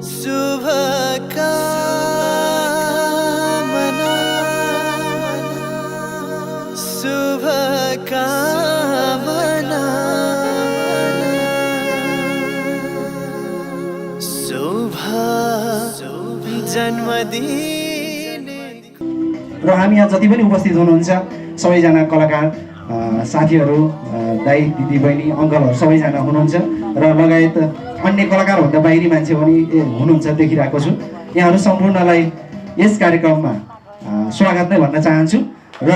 शुभकामना शुभकामना शुभ जन्मदिन। र हामी यहाँ जति पनि उपस्थित हुनुहुन्छ सबैजना कलाकार साथीहरू दाइ दिदी बहिनी अङ्कलहरू सबैजना हुनुहुन्छ र लगायत अन्य कलाकारभन्दा बाहिरी मान्छे पनि हुनुहुन्छ देखिरहेको छु। यहाँहरू सम्पूर्णलाई यस कार्यक्रममा स्वागत नै भन्न चाहन्छु। र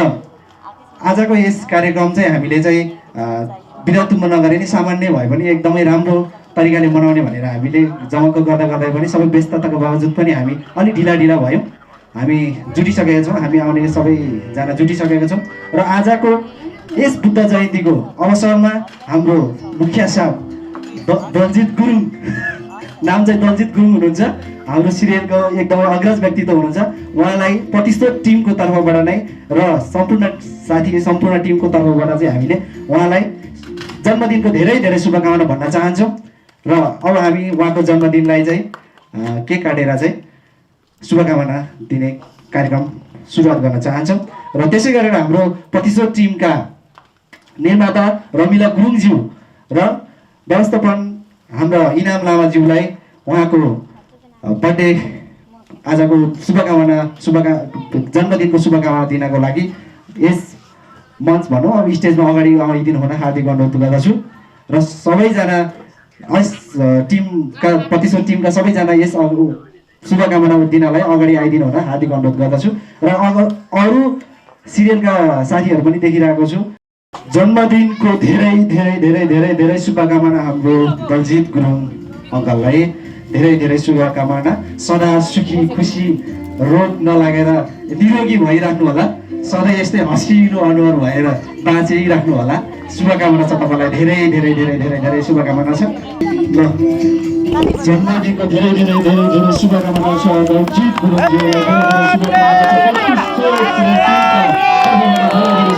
आजको यस कार्यक्रम चाहिँ हामीले चाहिँ विरतुम्ब नगरे नि सामान्य भए पनि एकदमै राम्रो तरिकाले मनाउने भनेर हामीले जमक्क गर्दा गर्दै पनि सबै व्यस्तताको बावजुद पनि हामी अलिक ढिला भयौँ। हामी जुटिसकेका छौँ, हामी आउने सबैजना जुटिसकेका छौँ। र आजको यस बुद्ध जयन्तीको अवसरमा हाम्रो मुखिया साहब दलजित गुरुङ, नाम चाहिँ दलजित गुरुङ हुनुहुन्छ, हाम्रो सिरियलको एकदमै अग्रज व्यक्तित्व हुनुहुन्छ। उहाँलाई प्रतिष्ठित टिमको तर्फबाट नै र सम्पूर्ण साथी सम्पूर्ण टिमको तर्फबाट चाहिँ हामीले उहाँलाई जन्मदिनको धेरै धेरै शुभकामना भन्न चाहन्छौँ। र अब हामी उहाँको जन्मदिनलाई चाहिँ केक काटेर चाहिँ शुभकामना दिने कार्यक्रम सुरुवात गर्न चाहन्छौँ। र त्यसै गरेर हाम्रो प्रतिष्ठित टिमका निर्माता रमिला गुरुङज्यू र व्यवस्थापन हाम्रो इनाम लामाज्यूलाई उहाँको बर्थडे आजको जन्मदिनको शुभकामना दिनको लागि यस मञ्च भनौँ अब स्टेजमा अगाडि आइदिनु हुन हार्दिक अनुरोध गर्दछु। र सबैजना यस टिमका प्रतिष्ठित टिमका सबैजना यस शुभकामना दिनलाई अगाडि आइदिनु हुन हार्दिक अनुरोध गर्दछु। र अरू सिरियलका साथीहरू पनि देखिरहेको छु। जन्मदिनको धेरै धेरै धेरै धेरै धेरै शुभकामना हाम्रो दलजित गुरुङ अङ्कललाई धेरै धेरै शुभकामना। सदा सुखी खुसी रोग नलागेर निरोगी भइराख्नु होला, सधैँ यस्तै हँसिलो अनुहार भएर बाँचिराख्नु होला। शुभकामना छ तपाईँलाई, धेरै धेरै धेरै धेरै धेरै शुभकामना छ। ल जन्मदिनको धेरै धेरै धेरै धेरै शुभकामना छ दलजित गुरुङज्यूलाई,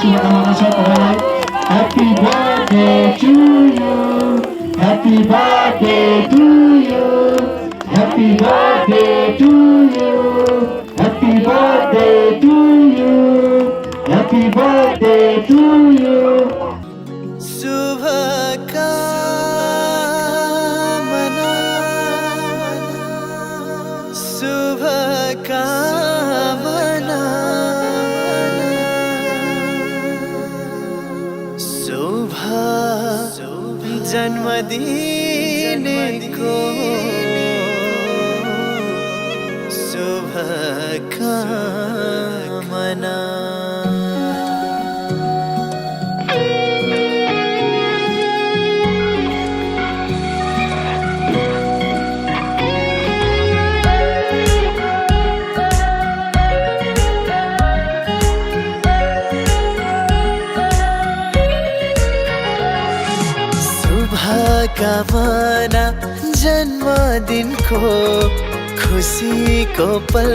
शुभकामना छ तपाईँलाई। Happy birthday to you, happy birthday to you, happy birthday to you, happy birthday to you, happy birthday to you. शुभकामना शुभकामना शुभ जन्मदिनको शुभकामना। शुभकामना जन्मदिनको खुसीको पल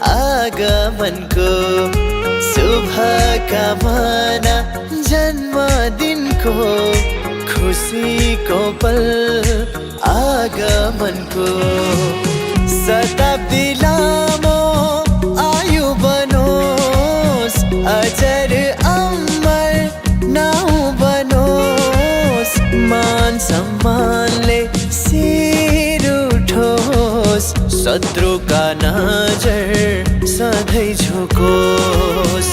आगमनको, शुभकामना जन्मदिनको खुसीको पल आगमनको। शताब्दी लामो आयु बनोस्, अजर अमर नाउँ बनोस्, मान सम्मानले सिर उठोस्, शत्रुका नजर सधैँ झुकोस्।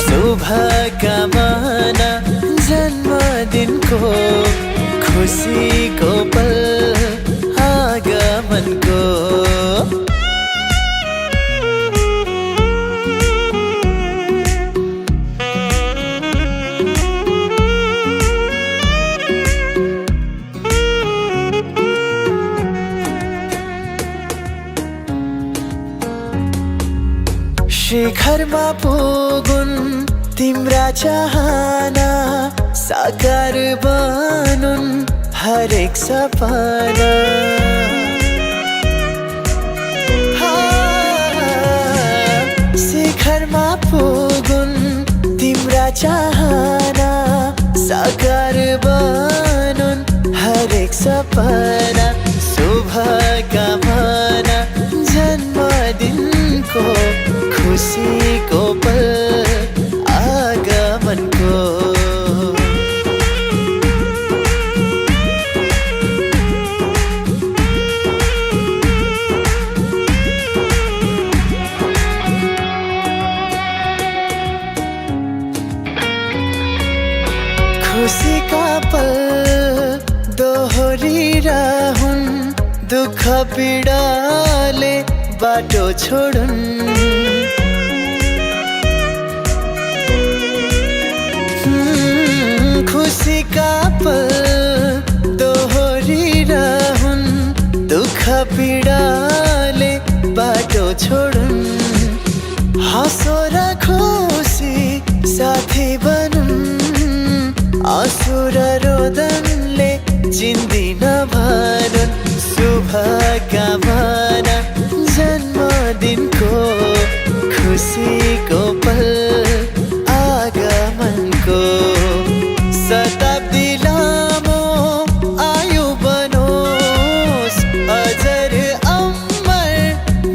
शुभकामना जन्मदिनको खुसीको पल आगमनको। शिखरमा पुगुन् तिम्रा चाहना, साकार बनुन् हरेक सपना। शिखरमा पुगुन् तिम्रा चाहना, साकार बनुन् हरेक सपना शुभकामना जन्मदिनको खुसीको पल आगमनको खुसीका पल दोहोरिरहन् दुःख पीडाले बाटो छोडुन् खुसीका पल दोहोरिरहन् दुःख पीडाले बाटो छोडुन् हाँसो र खुसी साथी बनुन् आँसु र रोदनले जिन्दिन भरुन् शुभकामना जन्मदिनको खुसीको पल आगमनको शताब्दी लामो आयु बनोस् अजर अमर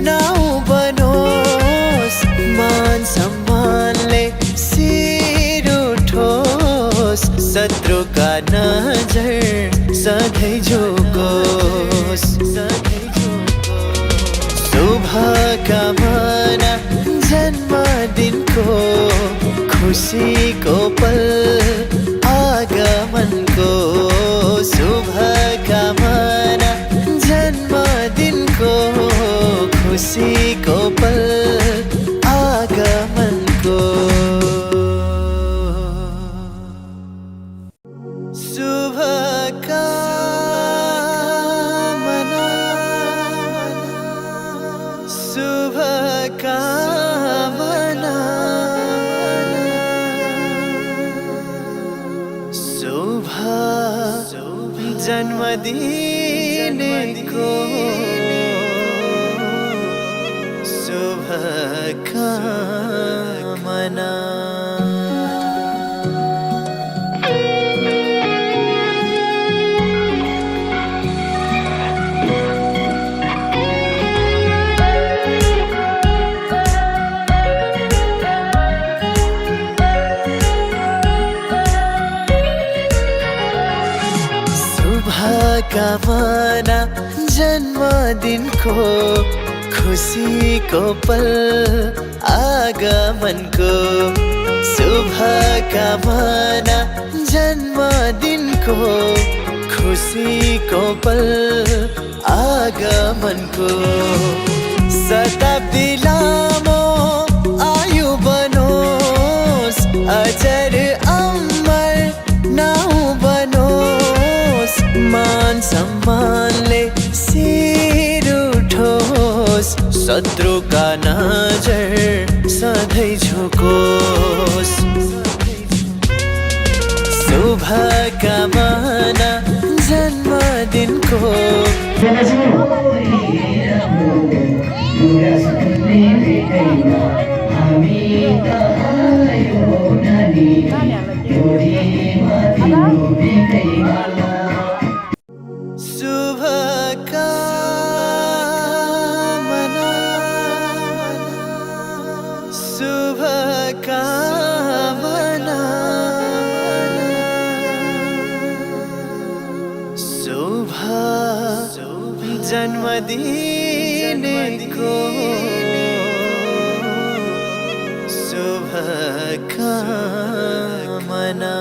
नाउँ बनोस् मान सम्मानले शिर उठोस् शत्रुका नजर सधैँ झुकोस् शुभकामना जन्मदिनको खुसीको पल आगमनको शुभकामना जन्मदिनको खुसीको पल आगमनको शुभकामना शुभकामना शुभ जन्मदिनको शुभकामना शुभकामना जन्मदिनको खुसीको पल आगमनको शुभकामना जन्मदिनको खुसीको पल आगमनको शताब्दी लामो आयु बनोस् अजर अमर नाउँ बनोस् मान सम्मानले शिर उठोस् शत्रुका नजर सधैँ झुकोस् शुभकामना जन्मदिनको शुभकामना शुभकामना शुभ जन्मदिनको शुभकामना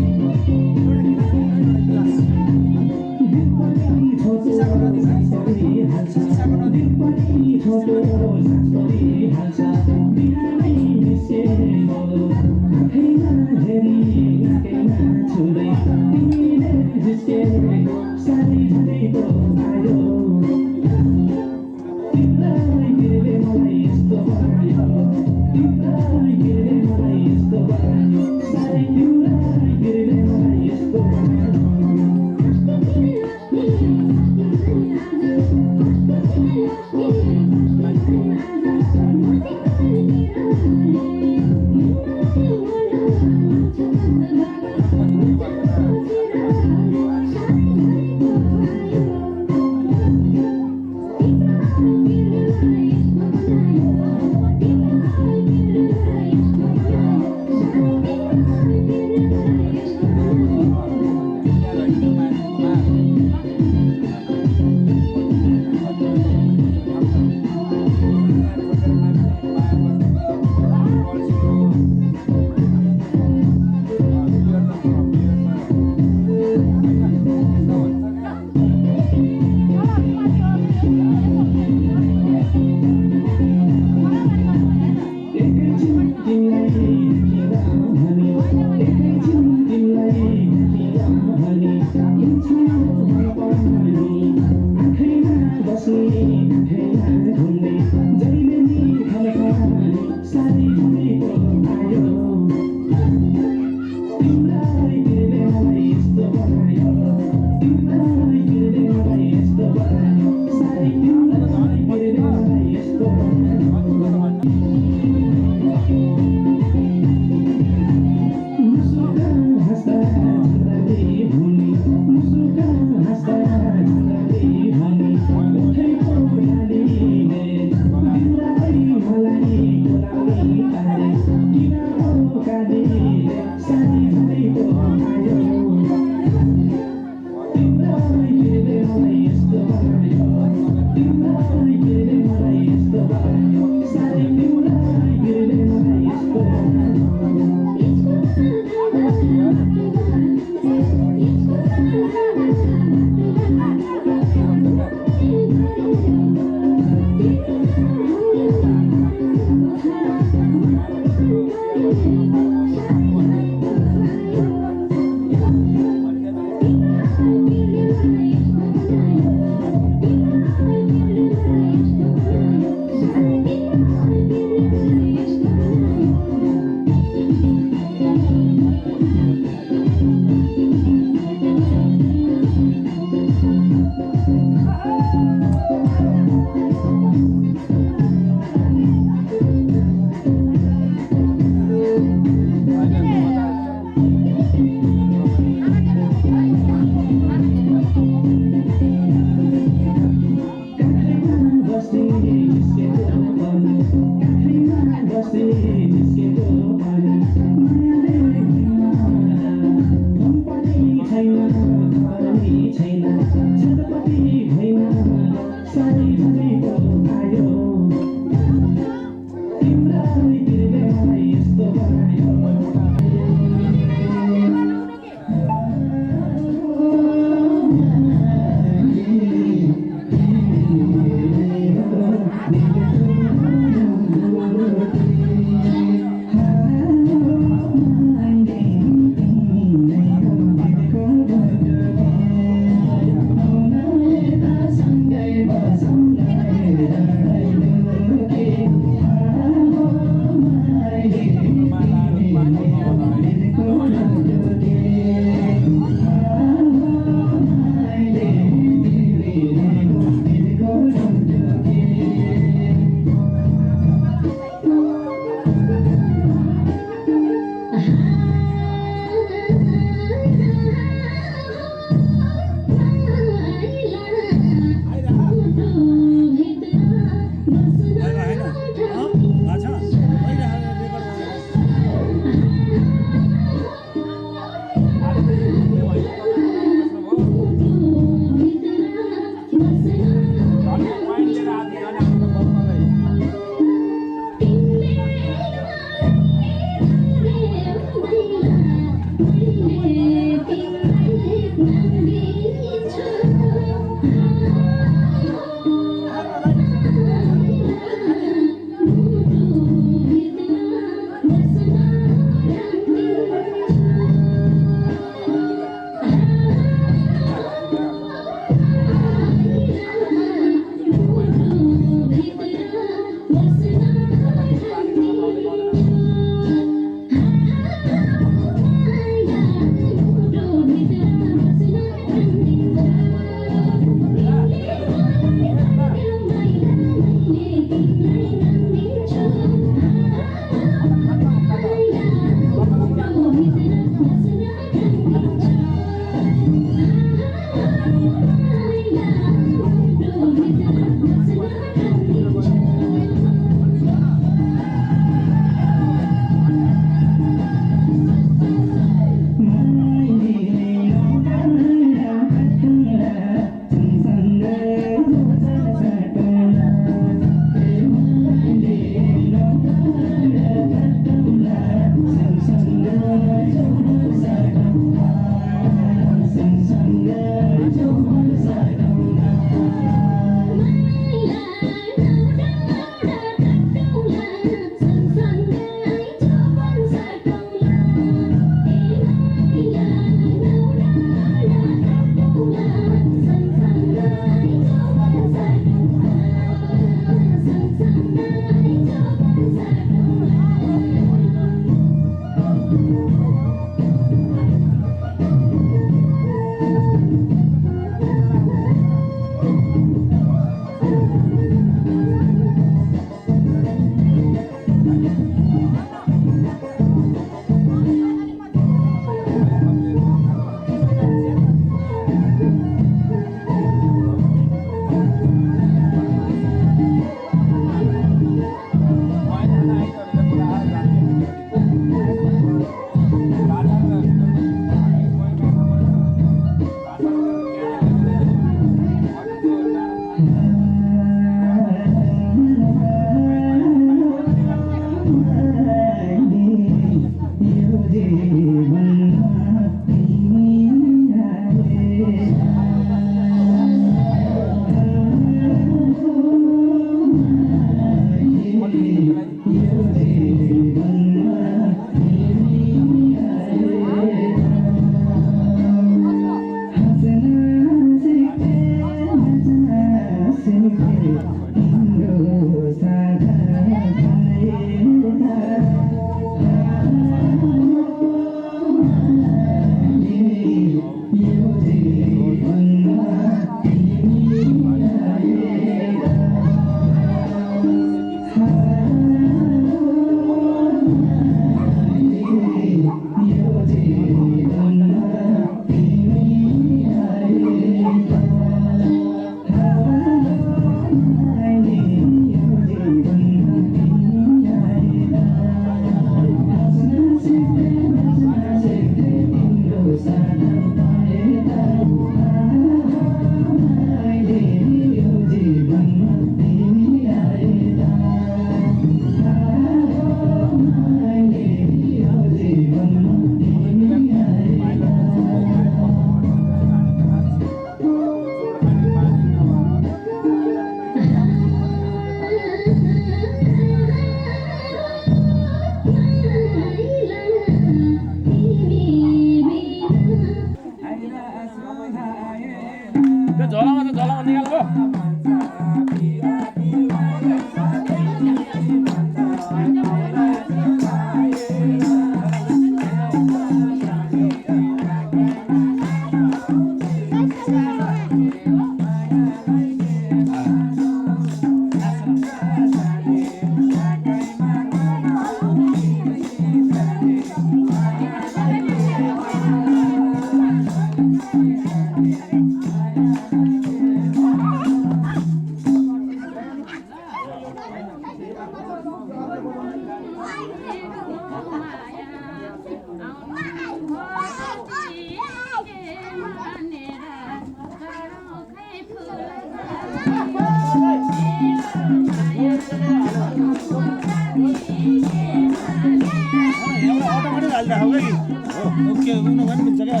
अटोमेटिक हालिराख्नु कि हो ओके उनी पनि मिल्छ क्या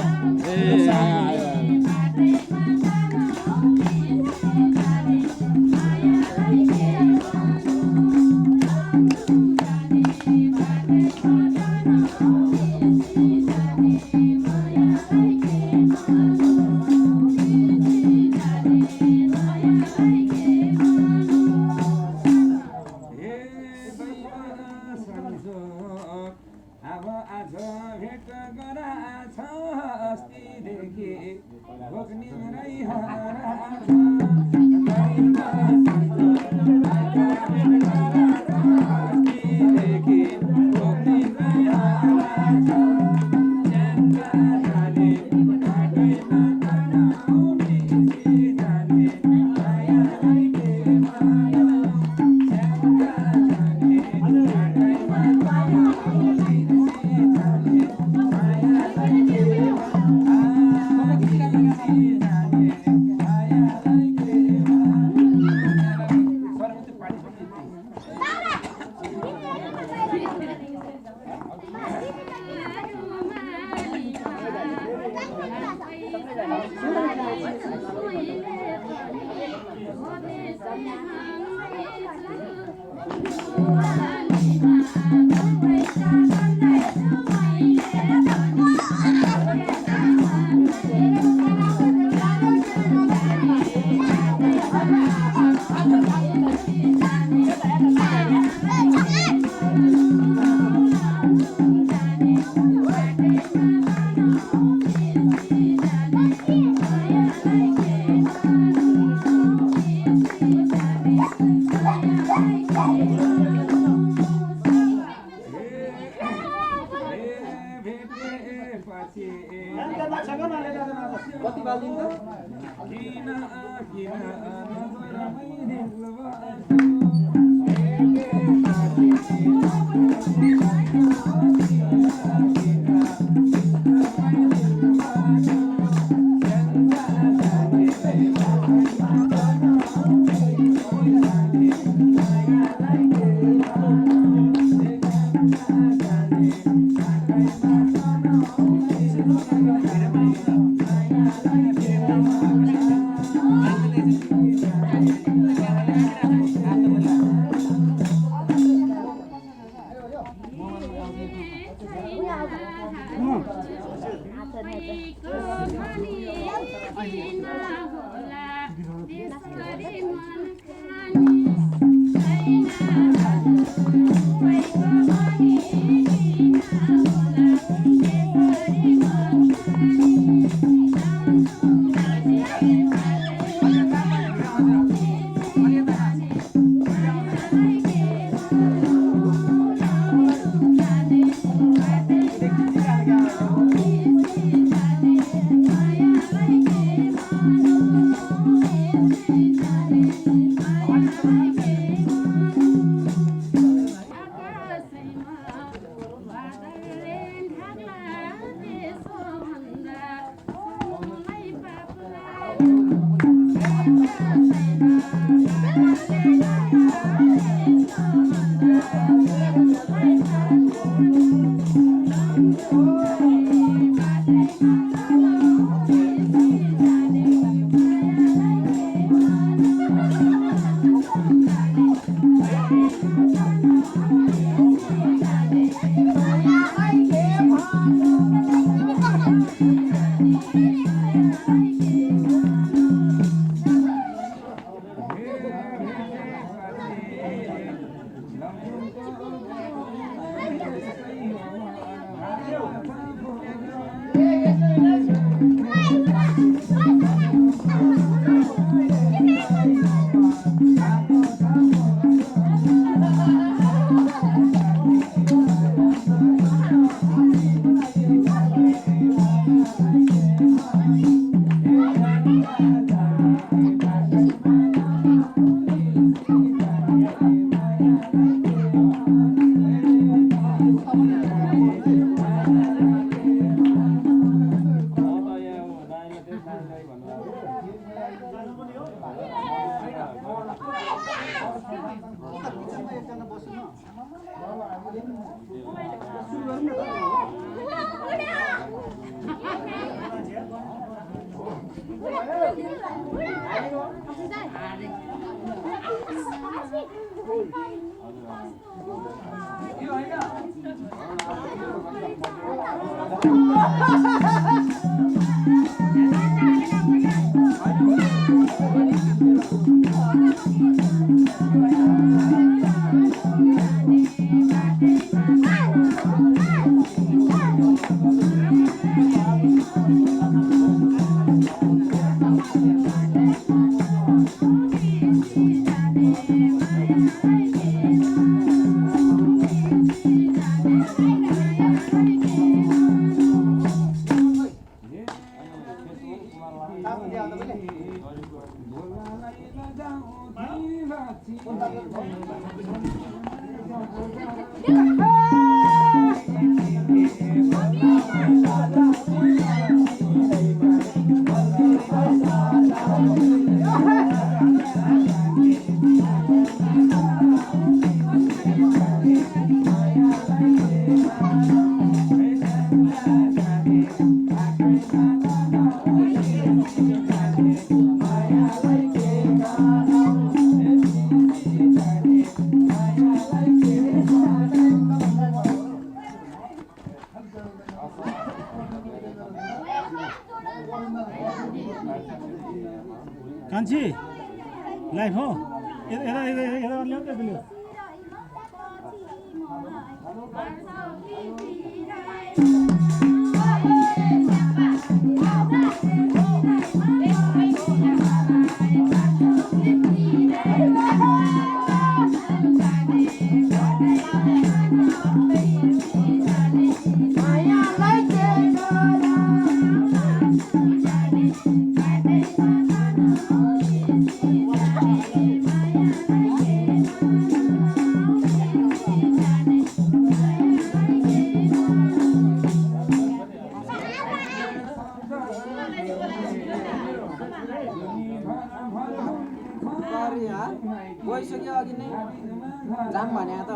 ए आयो अब आज भेट गराछ अस्तिदेखि भोग्ने कान्छी लाइफ हो यता ल्याउ त ल्याउ गइसक्यो अघि नै जाम भने त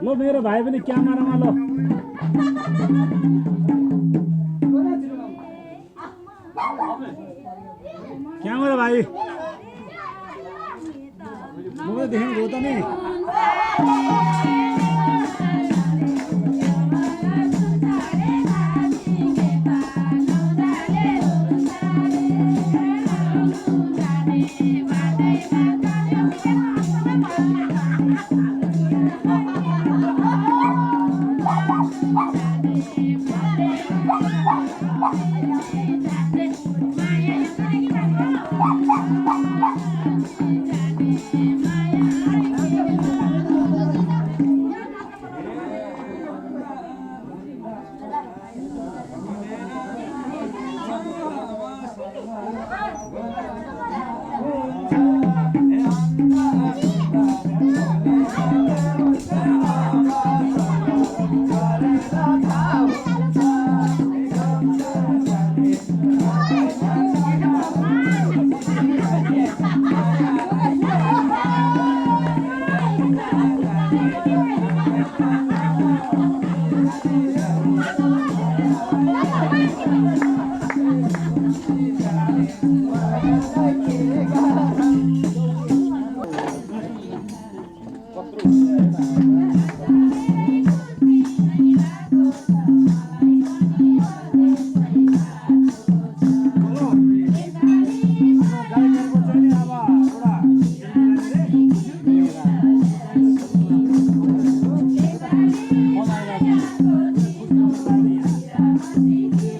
लो मेरो भाइ पनि क्यामेरामा लो क्यामेरा भाइ म देखेँ हो त नि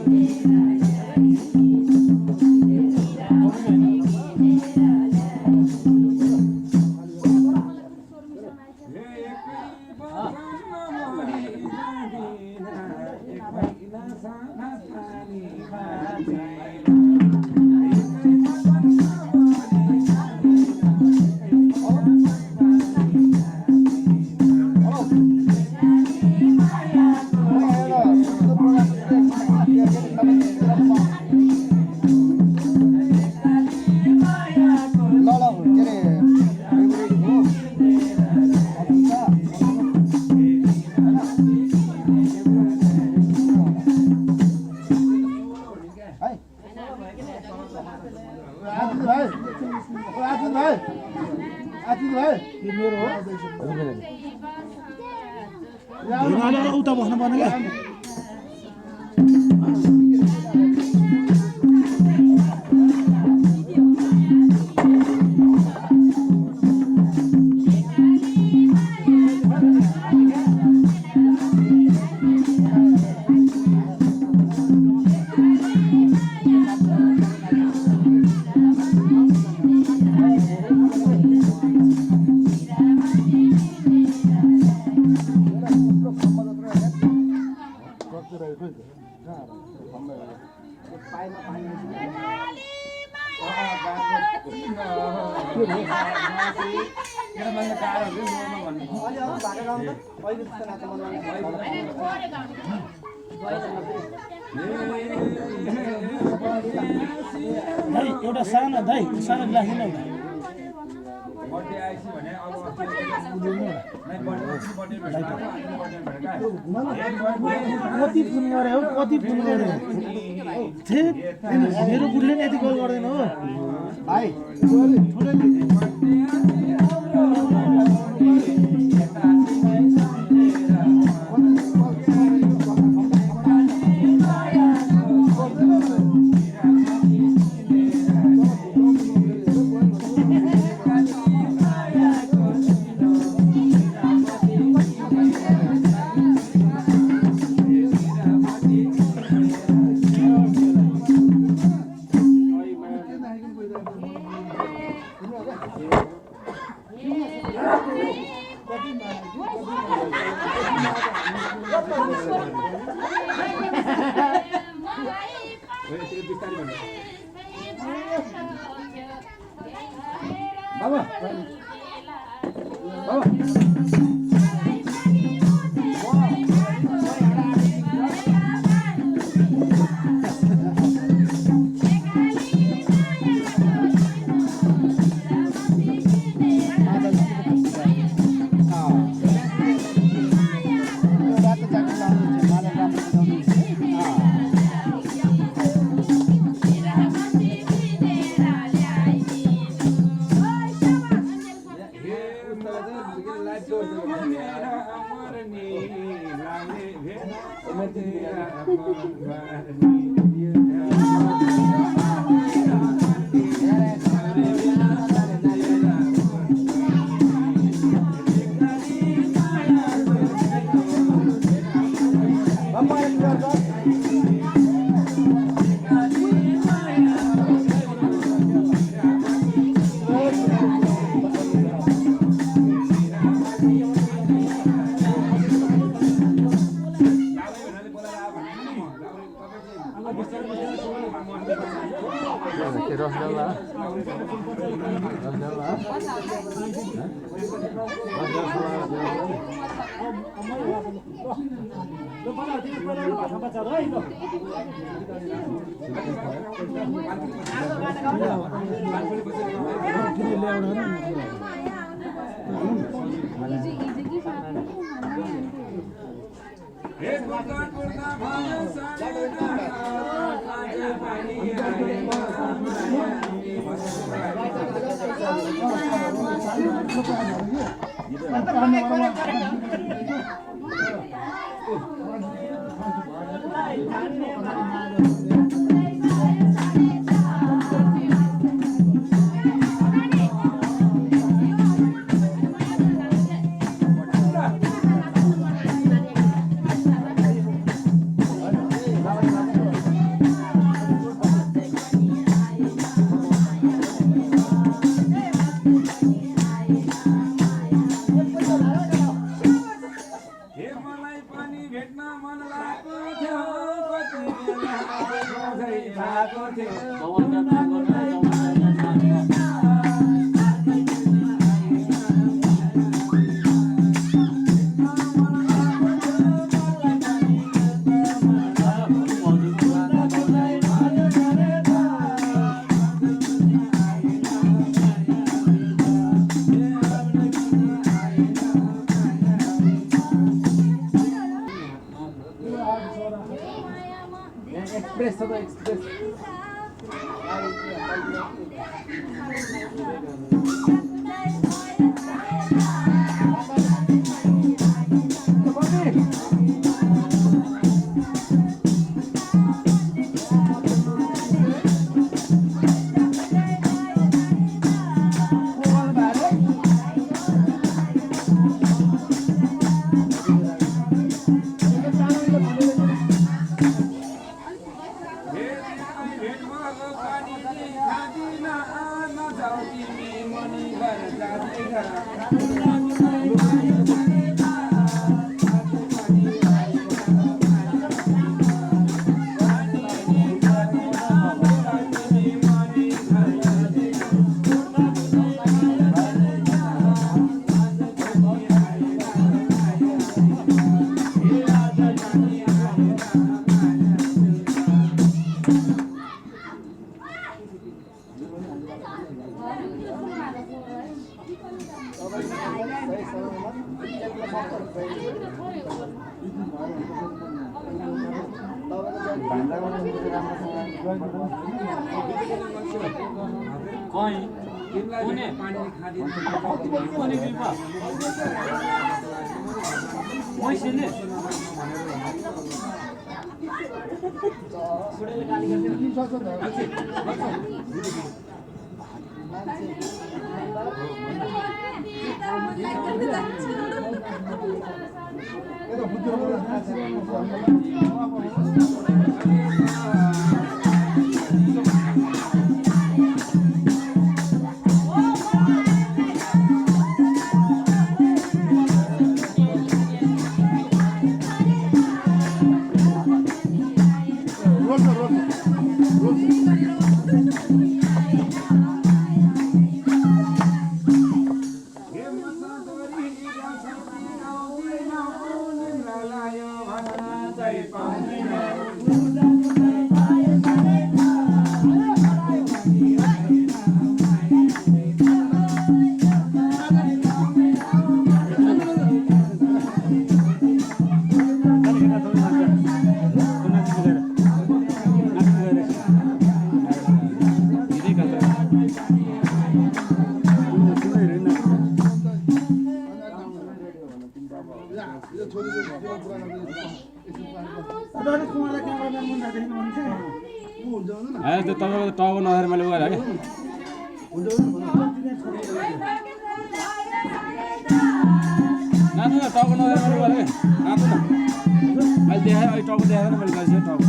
Thank you. उता बस्नु पर्ने क्या दाइ एउटा सानो ग्लास किन कति फोन गरे हो मेरो बुढीले नि यति कल गर्दैन हो भाइ मलाई पनि भेट्न मन लाग्छ भएको थियो एक्सप्रेस छ त एक्सप्रेस तपाईँको टाउको नहेर मैले उयो है नाच्नु न टाउको नहेर मैले उयो है नाच्नु न अहिले देखाएँ अहिले टाउको देखाएर मैले गइसकेँ टाउको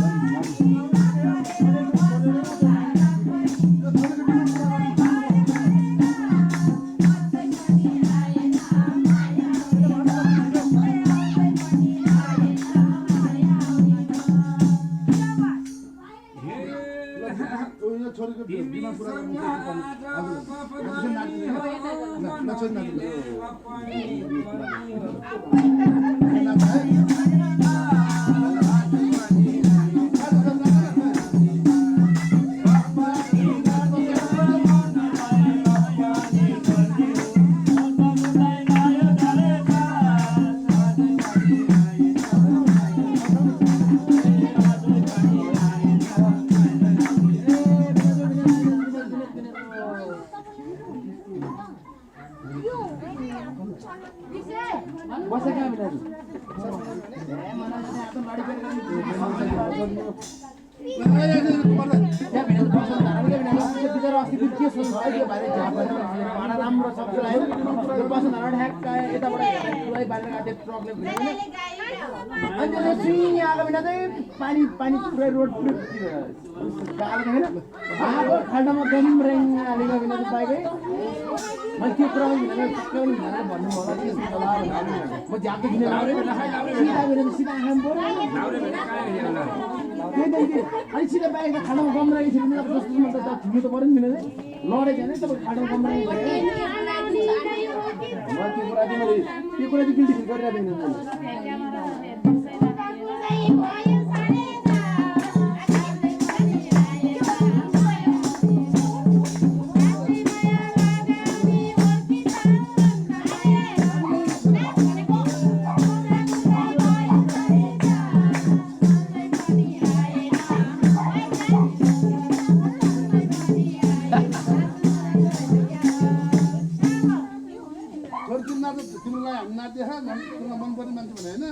पानी पानी पुरै रोड खाल्डामा गम्रेङ हालेको बिना पाएकै मैले त्यो कुरा भन्नुभयो म झ्याप्पो किनेर सिधा गएर सिधा आँखा त्यही अनि सिधै बाइक खानामा गम राखेको छ भने जस्तो त ठिकै त पऱ्यो नि किन लडेको भने तपाईँ खानामा गम राखेको त्यो कुरा चाहिँ बिल्डिङ गरिरहेको तिमीलाई हामी नाच्छ तिमीलाई मन पर्ने मान्छे भने होइन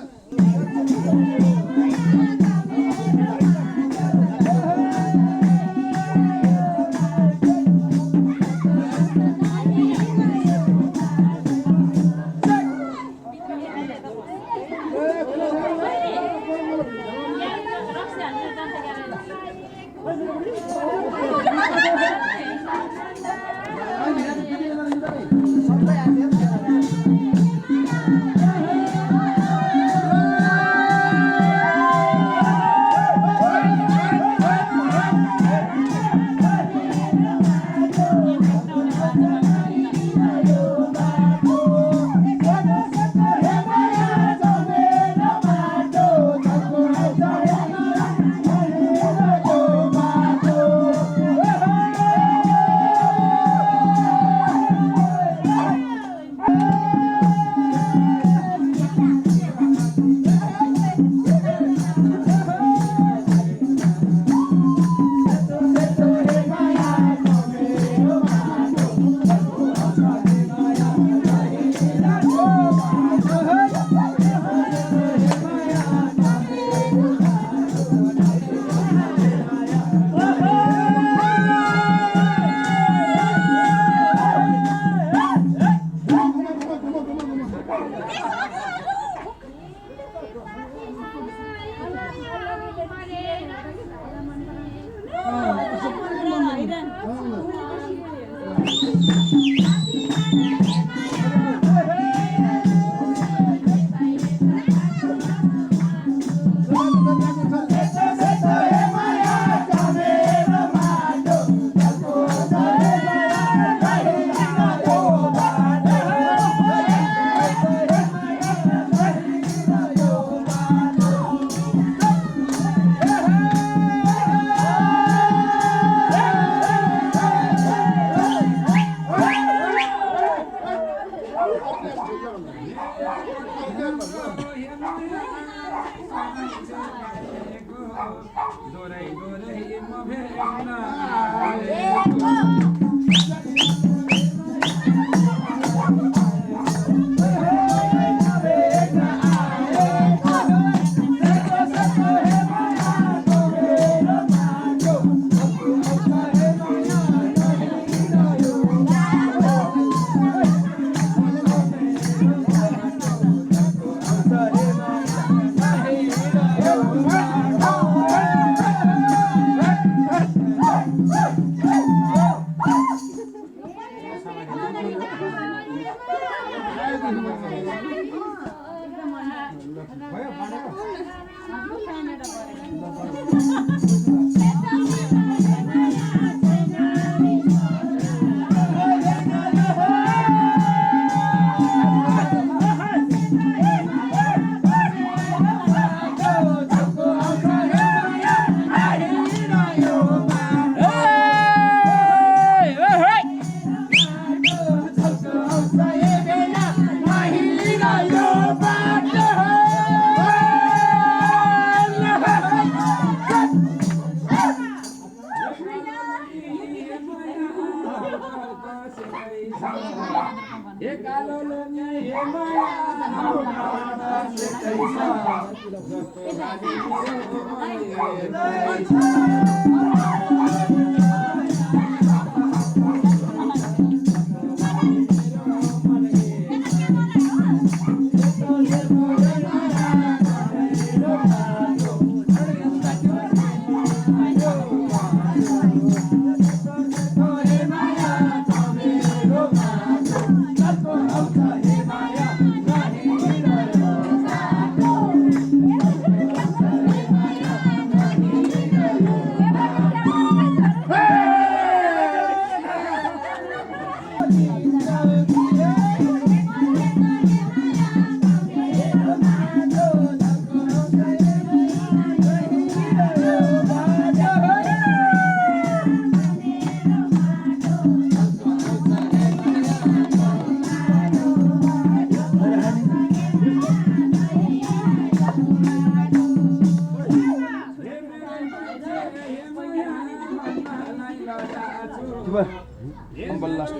भयो अम्बल लास्ट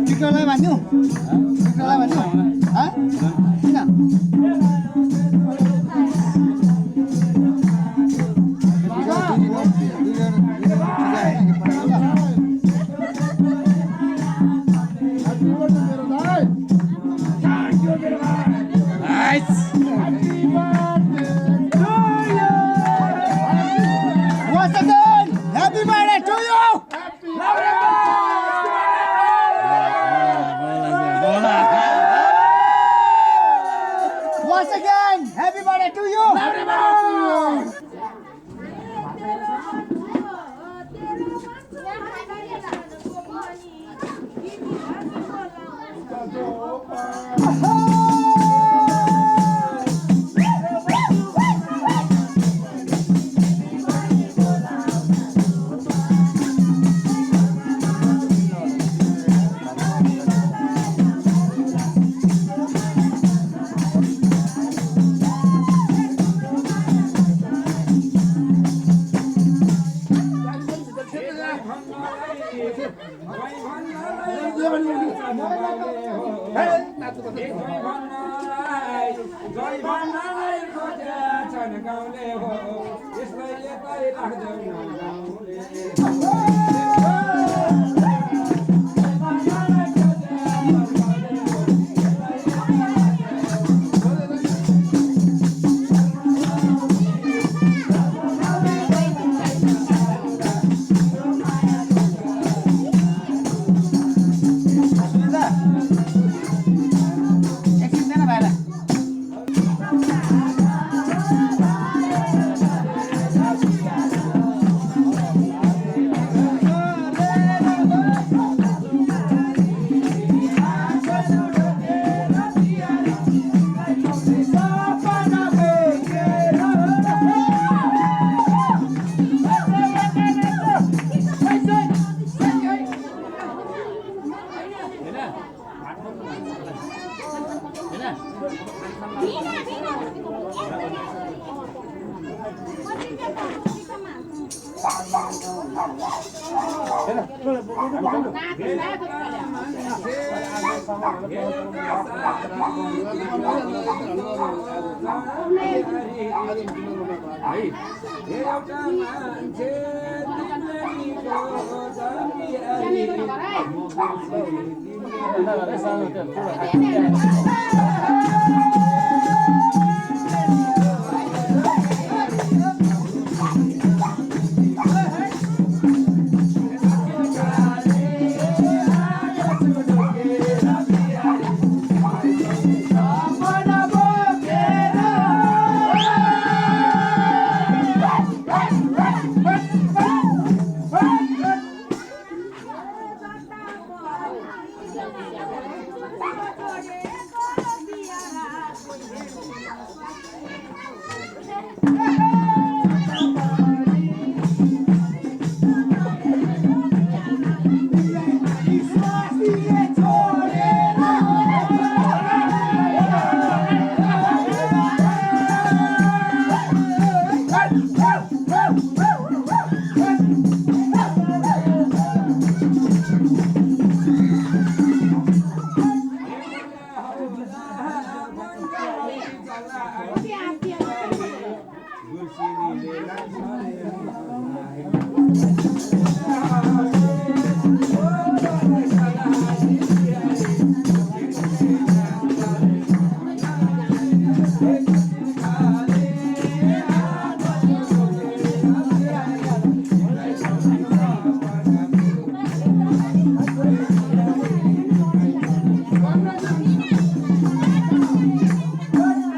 टिकटलाई भन्नु टिकटलाई भन्नु किन Once again, happy birthday to you! Once again, happy birthday to you!